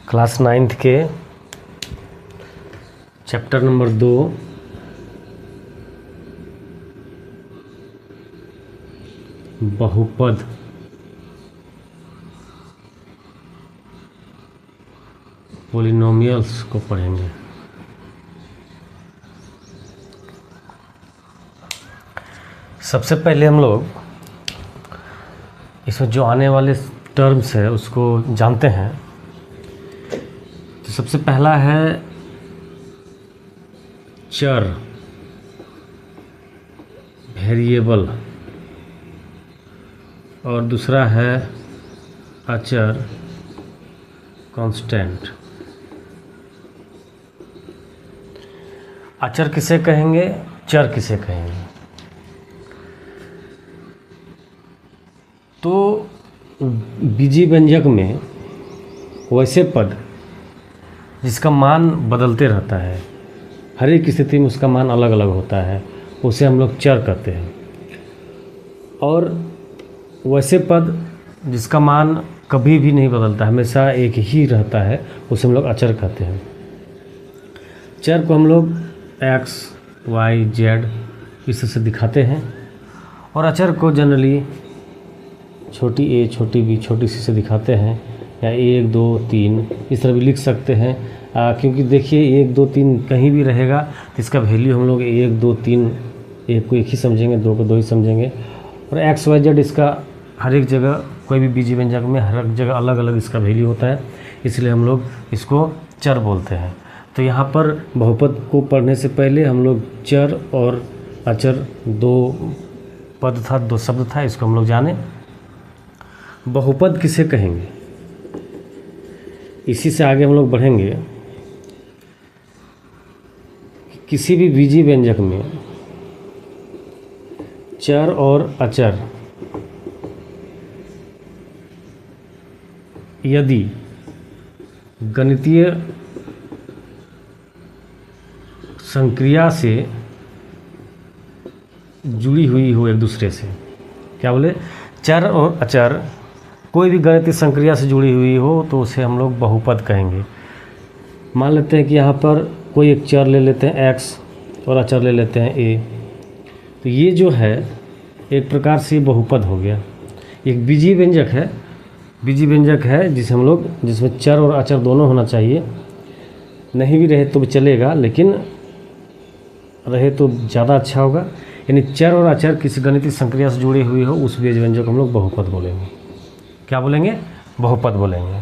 Class 9th के chapter number 2 बहुपद polynomials को पढ़ेंगे। सबसे पहले हम लोग इसमें जो आने वाले टर्म्स है उसको जानते हैं। तो सबसे पहला है चर, वेरिएबल, और दूसरा है अचर, कांस्टेंट। अचर किसे कहेंगे, चर किसे कहेंगे? तो बीजी व्यंजक में वैसे पद जिसका मान बदलते रहता है, हर एक स्थिति में उसका मान अलग अलग होता है, उसे हम लोग चर कहते हैं। और वैसे पद जिसका मान कभी भी नहीं बदलता, हमेशा एक ही रहता है, उसे हम लोग अचर कहते हैं। चर को हम लोग x, y, z इस तरह से दिखाते हैं, और अचर को जनरली छोटी a, छोटी b, छोटी c से दिखाते हैं, या 1, 2, 3 इस तरह भी लिख सकते हैं। क्योंकि देखिए 1, 2, 3 कहीं भी रहेगा तो इसका वैल्यू हम लोग 1, 2, 3, एक को एक ही समझेंगे, दो को दो ही समझेंगे। और x, y, z इसका हर एक जगह, कोई भी बीजी व्यंजक में हर एक जगह अलग अलग इसका वैल्यू होता है, इसलिए हम लोग इसको चर बोलते हैं। तो यहाँ पर बहुपद को पढ़ने से पहले हम लोग चर और अचर दो पद था, दो शब्द था, इसको हम लोग जाने। बहुपद किसे कहेंगे, इसी से आगे हम लोग बढ़ेंगे। किसी भी बीजी व्यंजक में चर और अचर यदि गणितीय संक्रिया से जुड़ी हुई हो एक दूसरे से, क्या बोले, चर और अचर कोई भी गणितीय संक्रिया से जुड़ी हुई हो तो उसे हम लोग बहुपद कहेंगे। मान लेते हैं कि यहाँ पर कोई एक चर ले लेते हैं x और अचर ले लेते हैं a, तो ये जो है एक प्रकार से बहुपद हो गया। एक बीजीय व्यंजक है, बीजीय व्यंजक है जिसे हम लोग, जिसमें चर और अचर दोनों होना चाहिए, नहीं भी रहे तो भी चलेगा, लेकिन रहे तो ज़्यादा अच्छा होगा। यानी चर और अचर किसी गणितीय संक्रिया से जुड़ी हुई हो, उस बीज व्यंजक को हम लोग बहुपद बोलेंगे। क्या बोलेंगे? बहुपद बोलेंगे।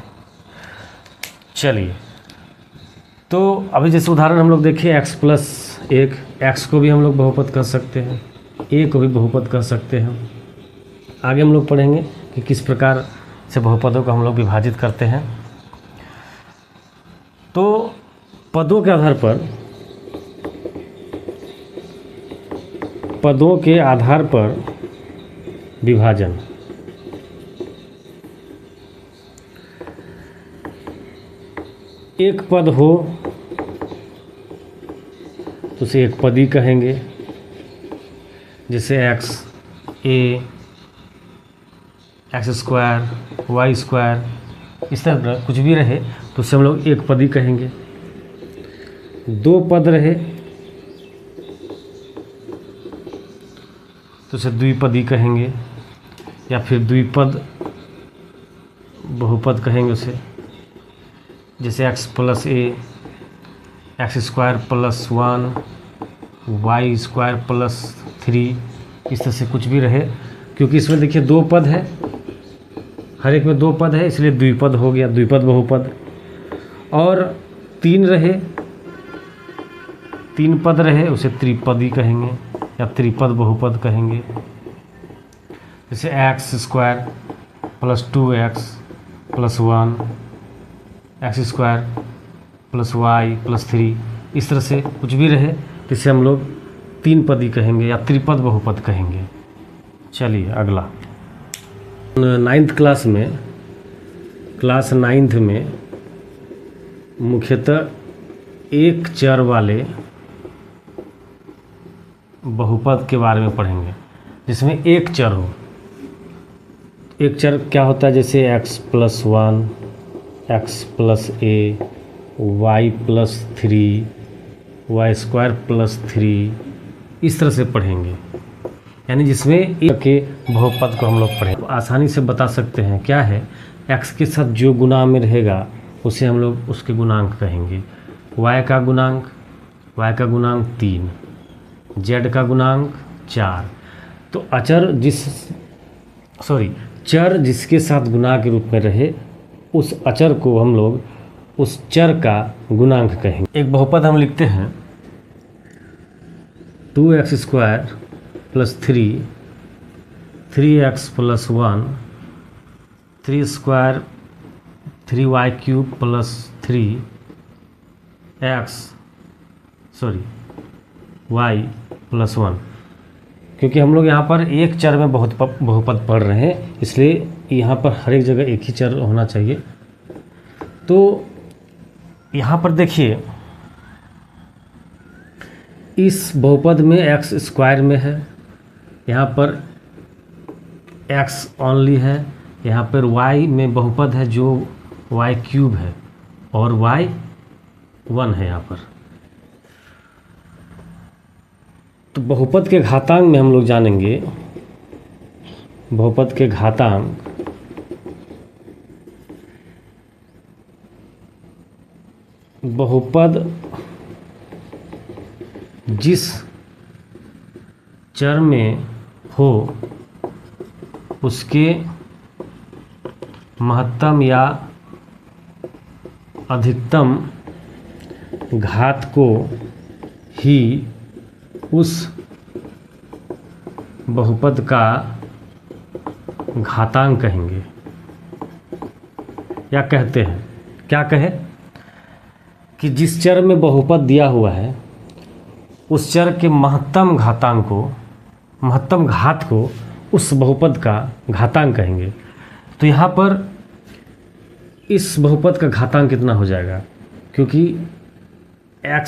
चलिए, तो अभी जैसे उदाहरण हम लोग देखिए, x+1, x को भी हम लोग बहुपद कर सकते हैं, a को भी बहुपद कर सकते हैं। आगे हम लोग पढ़ेंगे कि किस प्रकार से बहुपदों को हम लोग विभाजित करते हैं। तो पदों के आधार पर, पदों के आधार पर विभाजन। एक पद हो तो उसे एक पदी कहेंगे, जैसे x, a, x², y², इस तरह कुछ भी रहे तो उसे हम लोग एक पदी कहेंगे। दो पद रहे तो उसे द्विपदी कहेंगे, या फिर द्विपद बहुपद कहेंगे उसे, जैसे x + a, x² + 1, y² + 3, इस तरह से कुछ भी रहे। क्योंकि इसमें देखिए दो पद है, हर एक में दो पद है, इसलिए द्विपद हो गया, द्विपद बहुपद। और तीन रहे, तीन पद रहे, उसे त्रिपदी कहेंगे या त्रिपद बहुपद कहेंगे, जैसे x² + 2x + 1, x² + y + 3, इस तरह से कुछ भी रहे तो इसे हम लोग तीन पदी कहेंगे या त्रिपद बहुपद कहेंगे। चलिए अगला, 9th क्लास में, क्लास 9th में मुख्यतः एक चर वाले बहुपद के बारे में पढ़ेंगे, जिसमें एक चर हो। एक चर क्या होता है, जैसे x + 1, x plus a, y plus 3, y square plus 3, इस तरह से पढ़ेंगे। यानी जिसमें एक के बहुपद को हम लोग पढ़ें तो आसानी से बता सकते हैं क्या है। एक्स के साथ जो गुणा में रहेगा उसे हम लोग उसके गुणांक कहेंगे। वाई का गुणांक 3, जेड का गुणांक 4। तो चर जिसके साथ गुणा के रूप में रहे उस अचर को हम लोग उस चर का गुणांक कहेंगे। एक बहुपद हम लिखते हैं 2x² plus 3, 3x plus 1, 3 square 3y³ plus y plus 1। क्योंकि हम लोग यहाँ पर एक चर में बहुपद पढ़ रहे हैं, इसलिए यहाँ पर हर एक जगह एक ही चर होना चाहिए। तो यहाँ पर देखिए, इस बहुपद में एक्स स्क्वायर में है, यहाँ पर एक्स ओनली है, यहाँ पर वाई में बहुपद है जो y³ है और y 1 है यहाँ पर। तो बहुपद के घातांक में हम लोग जानेंगे, बहुपद के घातांक बहुपद जिस चर में हो उसके महत्तम या अधिकतम घात को ही उस बहुपद का घातांक कहेंगे। या कहते हैं, क्या कहे कि जिस चर में बहुपद दिया हुआ है उस चर के महत्तम घात को उस बहुपद का घातांक कहेंगे। तो यहाँ पर इस बहुपद का घातांक कितना हो जाएगा, क्योंकि x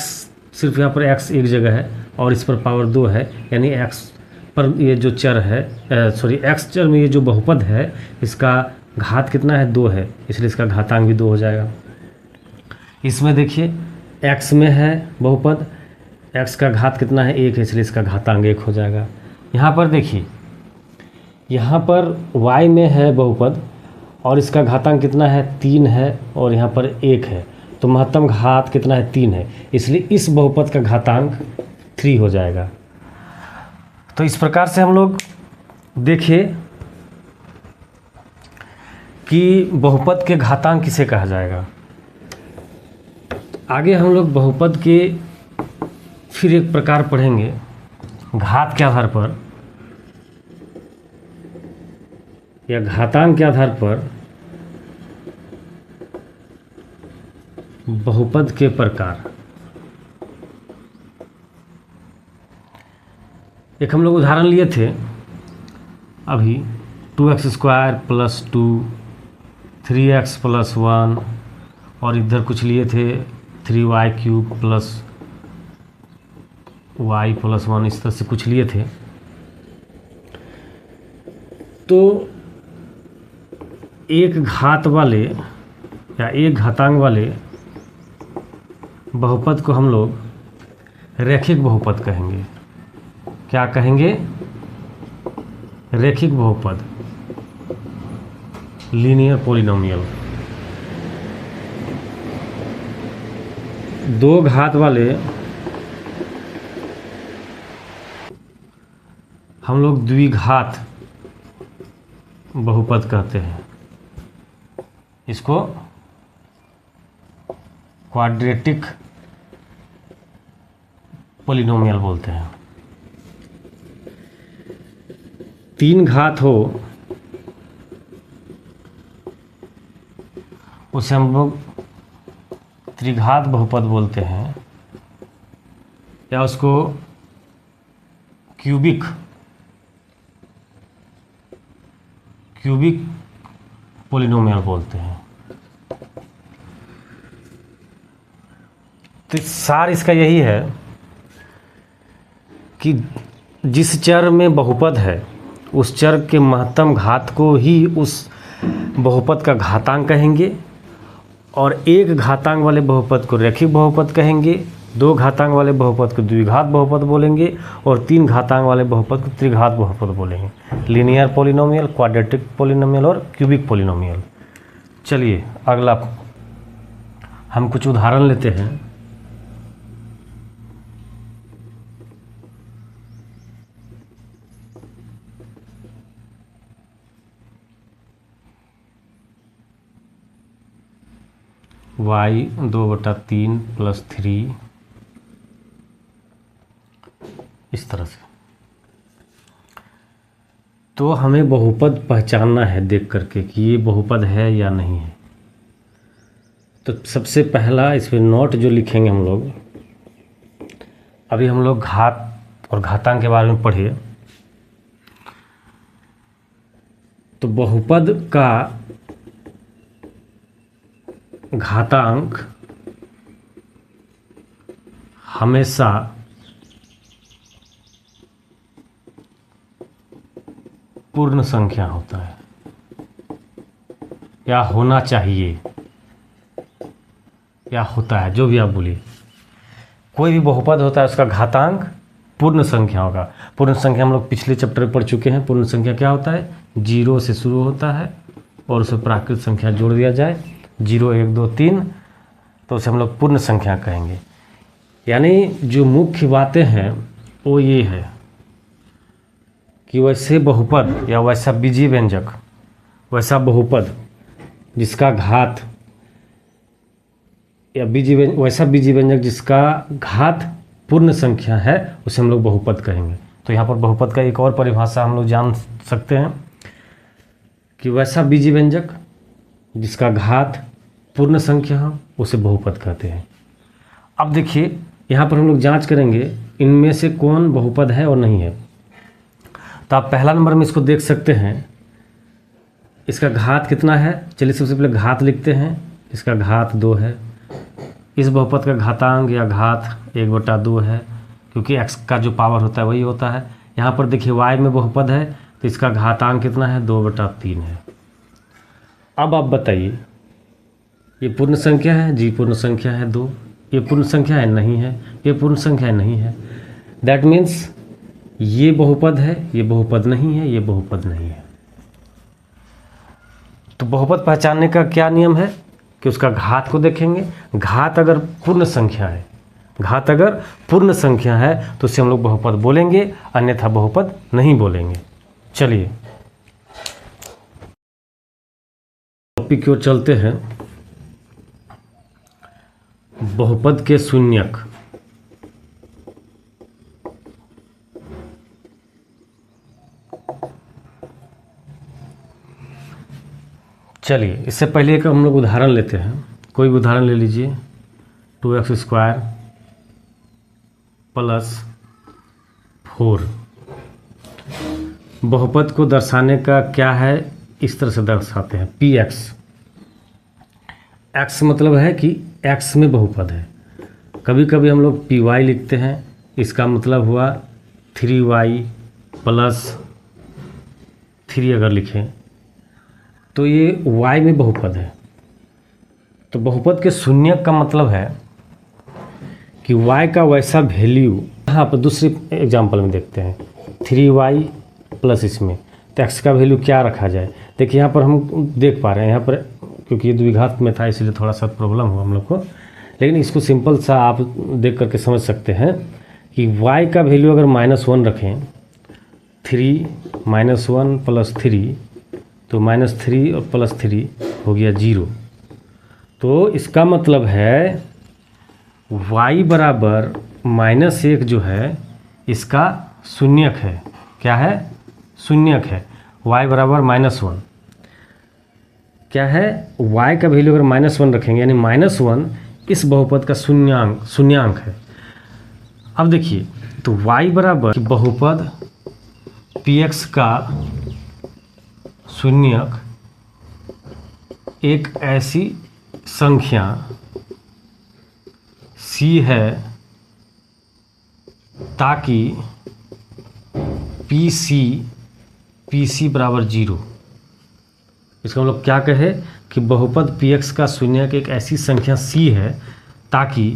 सिर्फ यहाँ पर x एक जगह है और इस पर पावर 2 है, यानी x पर ये जो चर है x चर में ये जो बहुपद है इसका घात कितना है, 2 है, इसलिए इसका घातांक भी 2 हो जाएगा। इसमें देखिए x में है बहुपद, x का घात कितना है, 1 है, इसलिए इसका घातांक 1 हो जाएगा। यहाँ पर देखिए, यहाँ पर y में है बहुपद और इसका घातांक कितना है, 3 है और यहाँ पर 1 है, तो महत्तम घात कितना है, 3 है, इसलिए इस बहुपद का घातांक 3 हो जाएगा। तो इस प्रकार से हम लोग देखिए कि बहुपद के घातांक किसे कहा जाएगा। आगे हम लोग बहुपद के फिर एक प्रकार पढ़ेंगे, घात के आधार पर या घातांक के आधार पर बहुपद के प्रकार। एक हम लोग उदाहरण लिए थे अभी, 2x² प्लस 2, 3x प्लस 1 और इधर कुछ लिए थे 3y³ प्लस y प्लस 1, इस तरह से कुछ लिए थे। तो एक घात वाले या एक घातांक वाले बहुपद को हम लोग रैखिक बहुपद कहेंगे। क्या कहेंगे, रैखिक बहुपद, लीनियर पॉलिनोमियल। 2 घात वाले हम लोग द्विघात बहुपद कहते हैं, इसको क्वाड्रेटिक पॉलिनोमियल बोलते हैं। 3 घात हो उसे हम लोग त्रिघात बहुपद बोलते हैं, या उसको क्यूबिक पॉलिनोमियल बोलते हैं। तो सार इसका यही है कि जिस चर में बहुपद है उस चर के महत्तम घात को ही उस बहुपद का घातांक कहेंगे, और एक घातांक वाले बहुपद को रैखिक बहुपद कहेंगे, दो घातांक वाले बहुपद को द्विघात बहुपद बोलेंगे और तीन घातांक वाले बहुपद को त्रिघात बहुपद बोलेंगे। लीनियर पॉलिनोमियल, क्वाड्रेटिक पॉलिनोमियल और क्यूबिक पॉलिनोमियल। चलिए अगला हम कुछ उदाहरण लेते हैं। y 2/3 + 3 इस तरह से। तो हमें बहुपद पहचानना है देख करके कि ये बहुपद है या नहीं है। तो सबसे पहला इसमें नोट जो लिखेंगे हम लोग, अभी हम लोग घात और घातांक के बारे में पढ़े। तो बहुपद का घातांक हमेशा पूर्ण संख्या होता है या होना चाहिए या होता है, जो भी आप बोलिए। कोई भी बहुपद होता है उसका घातांक पूर्ण संख्या होगा। पूर्ण संख्या हम लोग पिछले चैप्टर में पढ़ चुके हैं। पूर्ण संख्या क्या होता है? 0 से शुरू होता है और उसे प्राकृत संख्या जोड़ दिया जाए, 0 1 2 3, तो उसे हम लोग पूर्ण संख्या कहेंगे। यानी जो मुख्य बातें हैं वो ये है कि वैसे बहुपद या वैसा बीजीय व्यंजक, वैसा बहुपद जिसका घात या वैसा बीजीय व्यंजक जिसका घात पूर्ण संख्या है उसे हम लोग बहुपद कहेंगे। तो यहाँ पर बहुपद का एक और परिभाषा हम लोग जान सकते हैं कि वैसा बीजीय व्यंजक जिसका घात पूर्ण संख्या हो उसे बहुपद कहते हैं। अब देखिए यहाँ पर हम लोग जांच करेंगे इनमें से कौन बहुपद है और नहीं है। तो आप पहला नंबर में इसको देख सकते हैं, इसका घात कितना है। चलिए सबसे पहले घात लिखते हैं। इसका घात 2 है। इस बहुपद का घातांक या घात 1/2 है, क्योंकि x का जो पावर होता है वही होता है। यहाँ पर देखिए y में बहुपद है तो इसका घातांक कितना है? 2/3 है। अब आप बताइए ये पूर्ण संख्या है? जी पूर्ण संख्या है 2। ये पूर्ण संख्या है? नहीं है। ये पूर्ण संख्या है? नहीं है। दैट मीन्स ये बहुपद है, ये बहुपद नहीं है, ये बहुपद नहीं है। तो बहुपद पहचानने का क्या नियम है कि उसका घात को देखेंगे। घात अगर पूर्ण संख्या है, घात अगर पूर्ण संख्या है तो उसे हम लोग बहुपद बोलेंगे, अन्यथा बहुपद नहीं बोलेंगे। चलिए टॉपिक की ओर चलते हैं। बहुपद के शून्यक। चलिए इससे पहले एक हम लोग उदाहरण लेते हैं। कोई भी उदाहरण ले लीजिए। 2x² + 4 बहुपद को दर्शाने का क्या है? इस तरह से दर्शाते हैं px। x मतलब है कि x में बहुपद है। कभी कभी हम लोग py लिखते हैं, इसका मतलब हुआ 3y + 3 अगर लिखें तो ये y में बहुपद है। तो बहुपद के शून्यक का मतलब है कि y का वैसा वैल्यू, यहाँ पर दूसरे एग्जाम्पल में देखते हैं 3y + इसमें, तो x का वैल्यू क्या रखा जाए। देखिए यहाँ पर हम देख पा रहे हैं, यहाँ पर क्योंकि ये द्विघात में था इसलिए थोड़ा सा प्रॉब्लम हुआ हम लोग को, लेकिन इसको सिंपल सा आप देख करके समझ सकते हैं कि y का वैल्यू अगर -1 रखें, 3 -1 + 3 तो -3 और +3 हो गया 0। तो इसका मतलब है y बराबर -1 जो है इसका शून्यक है। क्या है? शून्यक है। y बराबर -1 क्या है? y का वैल्यू अगर -1 रखेंगे यानी -1 इस बहुपद का शून्यांक है। अब देखिए तो y बराबर बहुपद px का शून्यक एक ऐसी संख्या c है ताकि pc बराबर 0, इसको हम लोग क्या कहे कि बहुपद px का शून्यक एक ऐसी संख्या c है ताकि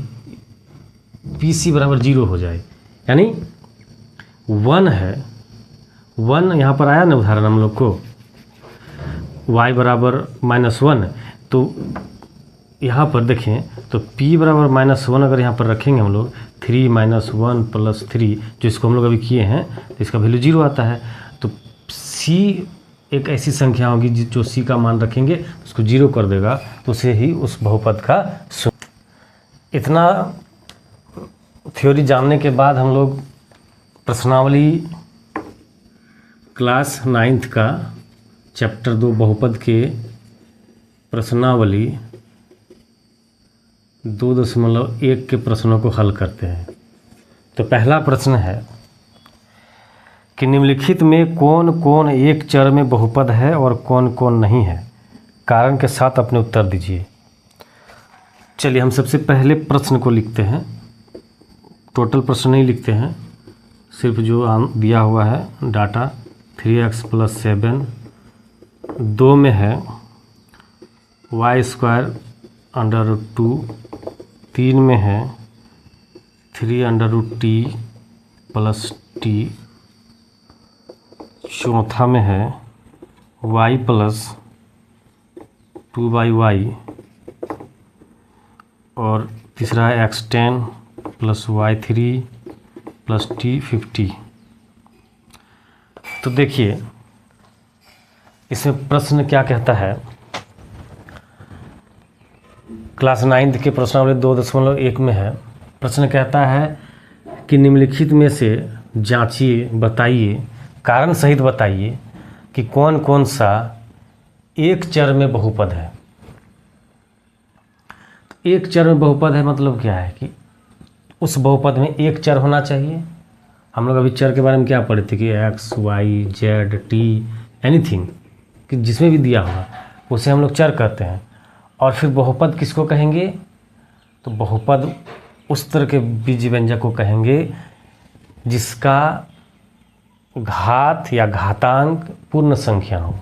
pc बराबर 0 हो जाए, यानी 1 है, 1 यहाँ पर आया ना उदाहरण हम लोग को y बराबर -1, तो यहाँ पर देखें तो p बराबर -1 अगर यहाँ पर रखेंगे हम लोग 3 - 1 + 3 जो इसको हम लोग अभी किए हैं तो इसका वैल्यू 0 आता है। तो c एक ऐसी संख्या होगी जो c का मान रखेंगे उसको 0 कर देगा, तो उसे ही उस बहुपद का इतना थ्योरी जानने के बाद हम लोग प्रश्नावली क्लास 9th का चैप्टर 2 बहुपद के प्रश्नावली 2.1 के प्रश्नों को हल करते हैं। तो पहला प्रश्न है कि निम्नलिखित में कौन कौन एक चर में बहुपद है और कौन कौन नहीं है, कारण के साथ अपने उत्तर दीजिए। चलिए हम सबसे पहले प्रश्न को लिखते हैं, टोटल प्रश्न नहीं लिखते हैं, सिर्फ जो दिया हुआ है डाटा 3x + 7 2 में है y² √2, 3 में है 3√t + t, चौथा में है y + 2y, और तीसरा है x10 + y3 + t50। तो देखिए इसमें प्रश्न क्या कहता है, क्लास 9th के प्रश्नावली 2.1 में है। प्रश्न कहता है कि निम्नलिखित में से जांचिए, बताइए, कारण सहित बताइए कि कौन कौन सा एक चर में बहुपद है। एक चर में बहुपद है मतलब क्या है कि उस बहुपद में एक चर होना चाहिए। हम लोग अभी चर के बारे में क्या पढ़े थे कि x, y, z, t anything कि जिसमें भी दिया होगा उसे हम लोग चर कहते हैं। और फिर बहुपद किसको कहेंगे, तो बहुपद उस तरह के बीज व्यंजक को कहेंगे जिसका घात या घातांक पूर्ण संख्या हो।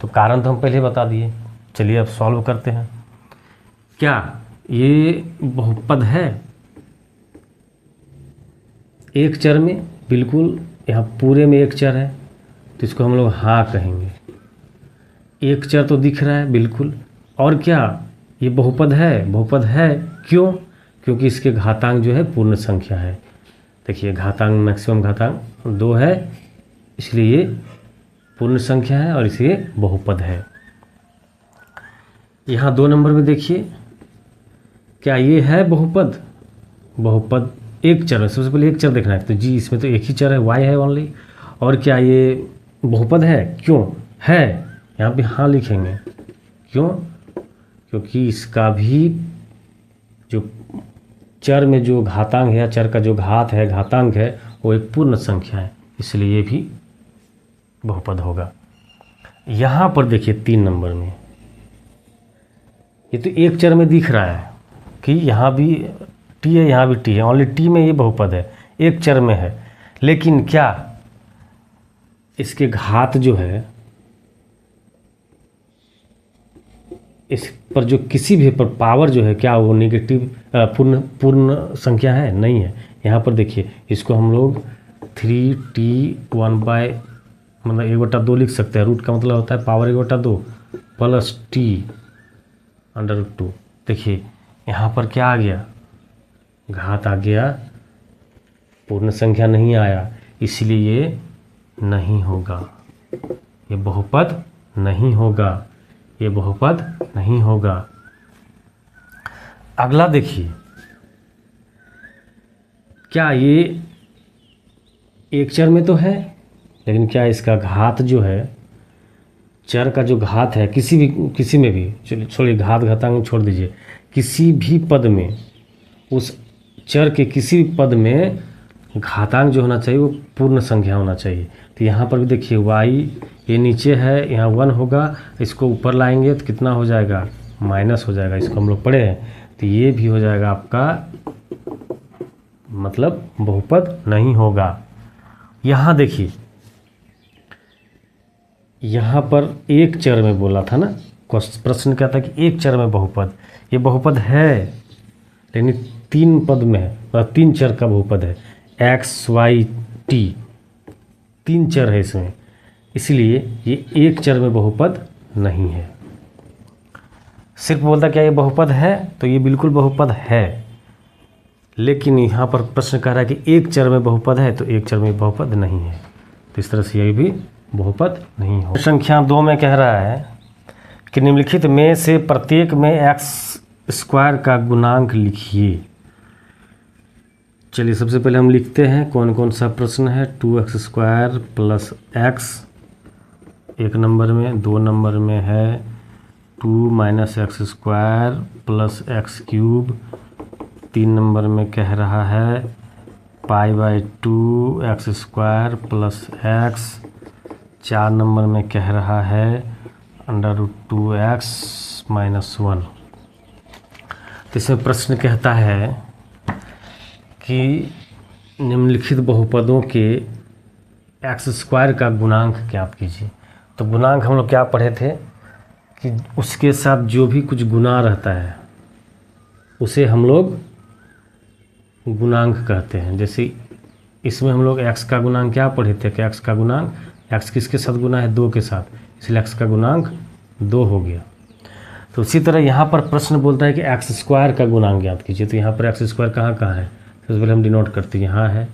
तो कारण तो हम पहले बता दिए, चलिए अब सॉल्व करते हैं। क्या ये बहुपद है एक चर में? बिल्कुल, यहाँ पूरे में एक चर है तो इसको हम लोग हाँ कहेंगे। एक चर तो दिख रहा है बिल्कुल, और क्या ये बहुपद है? बहुपद है, क्यों? क्योंकि इसके घातांक जो है पूर्ण संख्या है। देखिए घातांक मैक्सिमम घातांक 2 है, इसलिए ये पूर्ण संख्या है और इसलिए बहुपद है। यहाँ 2 नंबर में देखिए, क्या ये है बहुपद? बहुपद एक चर है, सबसे पहले एक चर देखना है, तो जी इसमें तो एक ही चर है, y है ओनली। और क्या ये बहुपद है? क्यों है? यहाँ पे हाँ लिखेंगे। क्यों? क्योंकि इसका भी जो चर में जो घातांक है या चर का जो घात है, घातांक है, वो एक पूर्ण संख्या है, इसलिए ये भी बहुपद होगा। यहाँ पर देखिए 3 नंबर में, ये तो एक चर में दिख रहा है कि यहाँ भी t है, यहाँ भी t है, ओनली t में ये बहुपद है, एक चर में है। लेकिन क्या इसके घात जो है, इस पर जो किसी भी पर पावर जो है, क्या वो नेगेटिव पूर्ण संख्या है? नहीं है। यहाँ पर देखिए इसको हम लोग 3t1 मतलब 1/2 लिख सकते हैं। रूट का मतलब होता है पावर 1/2 + t√2। देखिए यहाँ पर क्या आ गया? घात आ गया, पूर्ण संख्या नहीं आया, इसलिए ये नहीं होगा, ये बहुपद नहीं होगा, ये बहुपद नहीं होगा। अगला देखिए, क्या ये एक चर में तो है, लेकिन क्या इसका घात जो है, चर का जो घात है किसी में भी, चलिए छोड़िए घात घातांक छोड़ दीजिए, किसी भी पद में, उस चर के किसी भी पद में घातांक जो होना चाहिए वो पूर्ण संख्या होना चाहिए। तो यहाँ पर भी देखिए y ये नीचे है, यहाँ 1 होगा, इसको ऊपर लाएंगे तो कितना हो जाएगा? माइनस हो जाएगा। इसको हम लोग पढ़े हैं, तो ये भी हो जाएगा आपका मतलब बहुपद नहीं होगा। यहाँ देखिए यहाँ पर एक चर में बोला था ना, प्रश्न क्या था कि एक चर में बहुपद, ये बहुपद है लेकिन 3 पद में है, मतलब 3 चर का बहुपद है, एक्स वाई टी 3 चर है इसमें, इसलिए ये एक चर में बहुपद नहीं है। सिर्फ बोलता क्या ये बहुपद है, तो ये बिल्कुल बहुपद है, लेकिन यहाँ पर प्रश्न कह रहा है कि एक चर में बहुपद है, तो एक चर में बहुपद नहीं है, तो इस तरह से ये भी बहुपद नहीं हो। संख्या 2 में कह रहा है कि निम्नलिखित में से प्रत्येक में एक्स स्क्वायर का गुणांक लिखिए। चलिए सबसे पहले हम लिखते हैं कौन कौन सा प्रश्न है। 2x स्क्वायर प्लस एक्स एक नंबर में, 2 नंबर में है 2 minus x square plus x cube, 3 number में कह रहा है π/2 x square plus x, 4 number में कह रहा है √2x - 1। तो इसमें प्रश्न कहता है कि निम्नलिखित बहुपदों के एक्स स्क्वायर का गुणांक ज्ञात कीजिए। तो गुणांक हम लोग क्या पढ़े थे कि उसके साथ जो भी कुछ गुना रहता है उसे हम लोग गुणांक कहते हैं। जैसे इसमें हम लोग x का गुणांक क्या पढ़े थे कि x का गुणांक, x किसके साथ गुना है, 2 के साथ, इसलिए x का गुणांक 2 हो गया। तो उसी तरह यहाँ पर प्रश्न बोलता है कि एक्स स्क्वायर का गुणांक ज्ञात कीजिए। तो यहाँ पर एक्स स्क्वायर कहाँ कहाँ है, सबसे पहले हम डिनोट करते हैं, यहाँ है,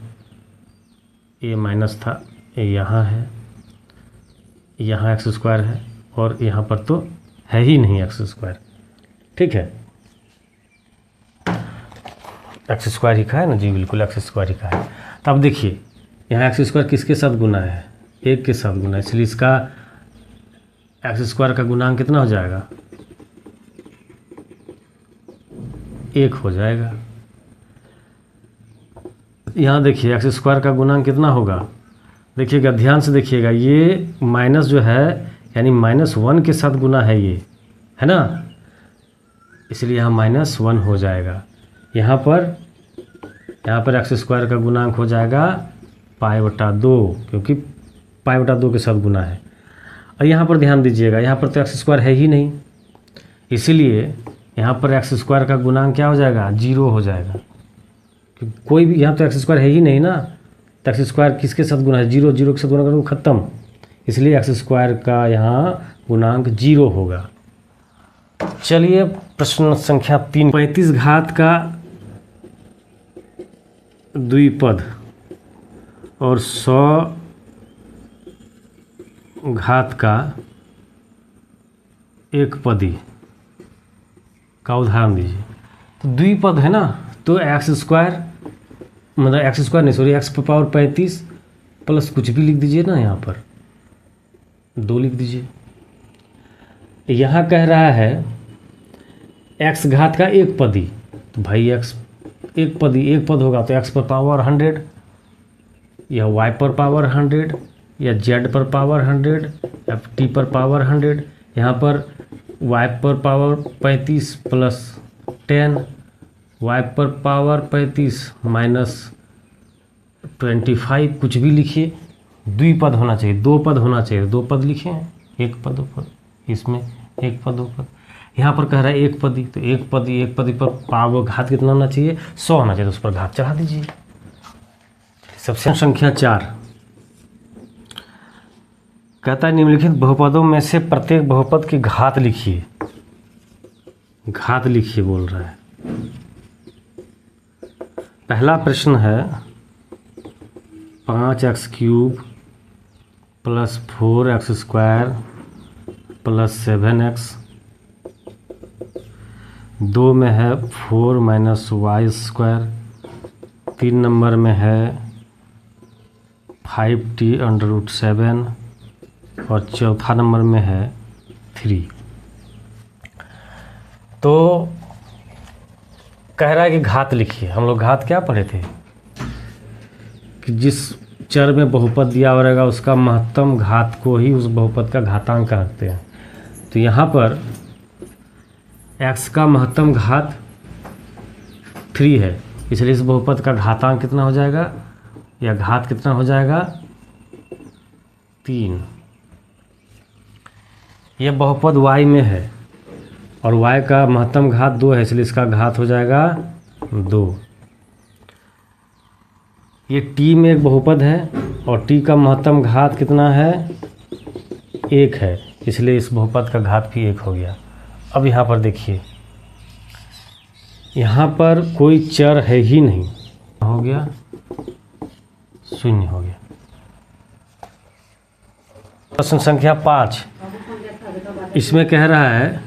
ये माइनस था, ये यहाँ है, यहाँ एक्स स्क्वायर है, और यहाँ पर तो है ही नहीं एक्स स्क्वायर। ठीक है, एक्स स्क्वायर ही का है ना जी, बिल्कुल एक्स स्क्वायर ही का है। तो अब देखिए यहाँ एक्स स्क्वायर किसके साथ गुना है, 1 के साथ गुना है, इसलिए इसका एक्स स्क्वायर का गुणांक कितना हो जाएगा, 1 हो जाएगा। यहाँ देखिए एक्स स्क्वायर का गुणांक कितना होगा, देखिएगा ध्यान से देखिएगा, ये माइनस जो है यानी -1 के साथ गुना है, ये है ना, इसलिए यहाँ -1 हो जाएगा। यहाँ पर एक्स स्क्वायर का गुणांक हो जाएगा π/2, क्योंकि π/2 के साथ गुना है। और यहाँ पर ध्यान दीजिएगा, यहाँ पर तो एक्स स्क्वायर है ही नहीं, इसीलिए यहाँ पर एक्स स्क्वायर का गुणांक क्या हो जाएगा, 0 हो जाएगा। कोई भी यहाँ तो एक्स स्क्वायर है ही नहीं ना, तो एक्स स्क्वायर किसके साथ गुना है, 0 0 के साथ गुना करो ख़त्म, इसलिए एक्स स्क्वायर का यहाँ गुणांक 0 होगा। चलिए प्रश्न संख्या 3, 35 घात का द्विपद और 100 घात का एक पदी का उदाहरण दीजिए। तो द्विपद है ना, तो एक्स स्क्वायर मतलब एक्स स्क्वायर नहीं सॉरी एक्स पावर 35 प्लस कुछ भी लिख दीजिए ना, यहाँ पर 2 लिख दीजिए। यहाँ कह रहा है एक्स घात का एक पदी, तो भाई एक्स एक पद होगा तो एक्स पर पावर 100 या वाई पर पावर 100 या जेड पर पावर 100 या टी पर पावर 100। यहाँ पर वाई पर पावर 35 प्लस 10, वाई पर पावर 35 माइनस 25, कुछ भी लिखिए। द्विपद होना चाहिए, 2 पद होना चाहिए, 2 पद लिखे हैं, 1 पद 2 पद, इसमें 1 पद 2 पद। यहाँ पर कह रहा है एक पदी, तो एक पदी पर पावर घात कितना होना चाहिए, 100 होना चाहिए, तो उस पर घात चढ़ा दीजिए। सबसे संख्या 4 कहता है निम्नलिखित बहुपदों में से प्रत्येक बहुपद की घात लिखिए। घात लिखिए बोल रहा है। पहला प्रश्न है 5x³ plus 4x² plus 7x। 2 में है 4 माइनस y²। 3 नंबर में है 5t√7 और चौथा नंबर में है 3। तो कह रहा है कि घात लिखिए। हम लोग घात क्या पढ़े थे कि जिस चर में बहुपद दिया हुआ रहेगा उसका महत्तम घात को ही उस बहुपद का घातांक कहते हैं। तो यहाँ पर x का महत्तम घात 3 है, इसलिए इस बहुपद का घातांक कितना हो जाएगा या घात कितना हो जाएगा 3। ये बहुपद y में है और y का महत्तम घात 2 है, इसलिए इसका घात हो जाएगा 2। ये t में एक बहुपद है और t का महत्तम घात कितना है, 1 है, इसलिए इस बहुपद का घात भी 1 हो गया। अब यहाँ पर देखिए, यहाँ पर कोई चर है ही नहीं, हो गया 0 हो गया। प्रश्न संख्या 5, इसमें कह रहा है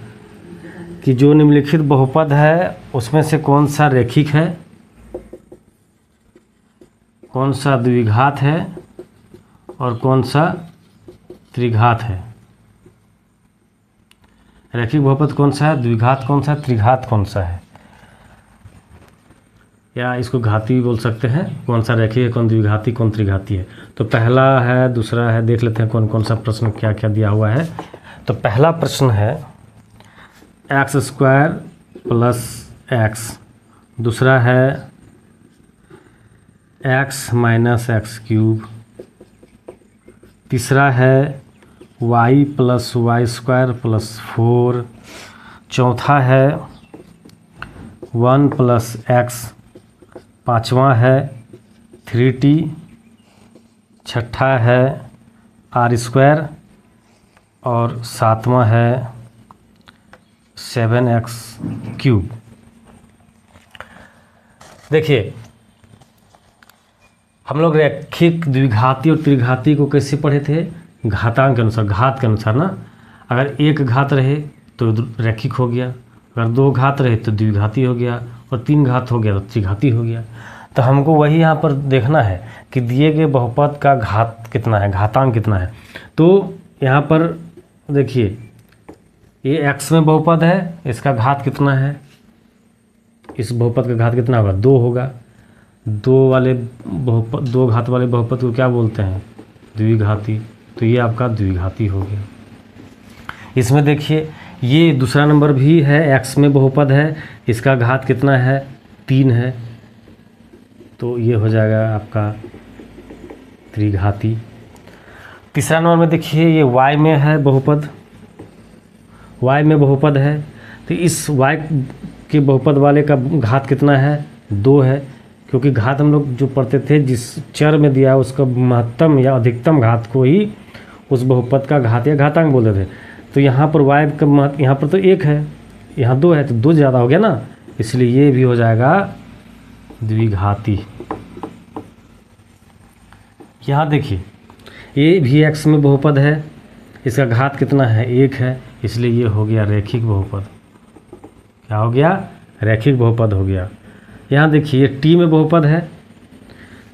कि जो निम्नलिखित बहुपद है उसमें से कौन सा रैखिक है, कौन सा द्विघात है और कौन सा त्रिघात है। रैखिक बहुपद कौन सा है, द्विघात कौन सा है, त्रिघात कौन सा है, या इसको घाती भी बोल सकते हैं। कौन सा रैखिक है, कौन द्विघाती, कौन त्रिघाती है। तो पहला है, दूसरा है, देख लेते हैं कौन कौन सा प्रश्न क्या क्या दिया हुआ है। तो पहला प्रश्न है x² + x, दूसरा है x - x³, तीसरा है y + y² + 4, चौथा है 1 + x, पाँचवा है 3t, छठा है r² और सातवां है 7x³। देखिए, हम लोग रैखिक, द्विघाती और त्रिघाती को कैसे पढ़े थे, घातांक के अनुसार, घात के अनुसार ना। अगर एक घात रहे तो रैखिक हो गया, अगर 2 घात रहे तो द्विघाती हो गया, और 3 घात हो गया तो त्रिघाती हो गया। तो हमको वही यहाँ पर देखना है कि दिए गए बहुपद का घात कितना है, घातांक कितना है। तो यहाँ पर देखिए, ये x में बहुपद है, इसका घात कितना है, इस बहुपद का घात कितना होगा, 2 होगा। 2 घात वाले बहुपद को क्या बोलते हैं, द्विघाती। तो ये आपका द्विघाती हो गया। इसमें देखिए, ये दूसरा नंबर भी है, x में बहुपद है, इसका घात कितना है, 3 है, तो ये हो जाएगा आपका त्रिघाती। तीसरा नंबर में देखिए, ये y में है बहुपद, y में बहुपद है, तो इस y के बहुपद वाले का घात कितना है, 2 है, क्योंकि घात हम लोग जो पढ़ते थे, जिस चर में दिया है उसका महत्तम या अधिकतम घात को ही उस बहुपद का घात या घातांक बोलते थे। तो यहाँ पर y का यहाँ पर तो 1 है, यहाँ 2 है, तो 2 ज़्यादा हो गया ना, इसलिए ये भी हो जाएगा द्विघाती। यहाँ देखिए, ये भी x में बहुपद है, इसका घात कितना है, 1 है, इसलिए ये हो गया रैखिक बहुपद। क्या हो गया, रैखिक बहुपद हो गया। यहाँ देखिए, ये t में बहुपद है,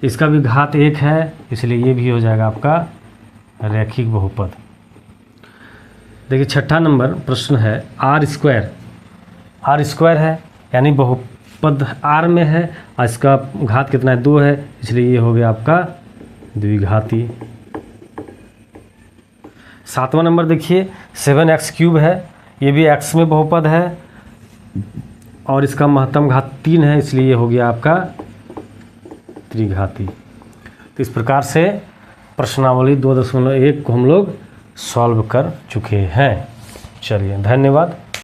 इसका भी घात 1 है, इसलिए ये भी हो जाएगा आपका रैखिक बहुपद। देखिए, छठा नंबर प्रश्न है r² है, यानी बहुपद r में है और इसका घात कितना है, 2 है, इसलिए ये हो गया आपका द्विघाती। सातवां नंबर देखिए, 7x³ है, ये भी x में बहुपद है और इसका महत्तम घात 3 है, इसलिए ये हो गया आपका त्रिघाती। तो इस प्रकार से प्रश्नावली 2.1 को हम लोग सॉल्व कर चुके हैं। चलिए, धन्यवाद।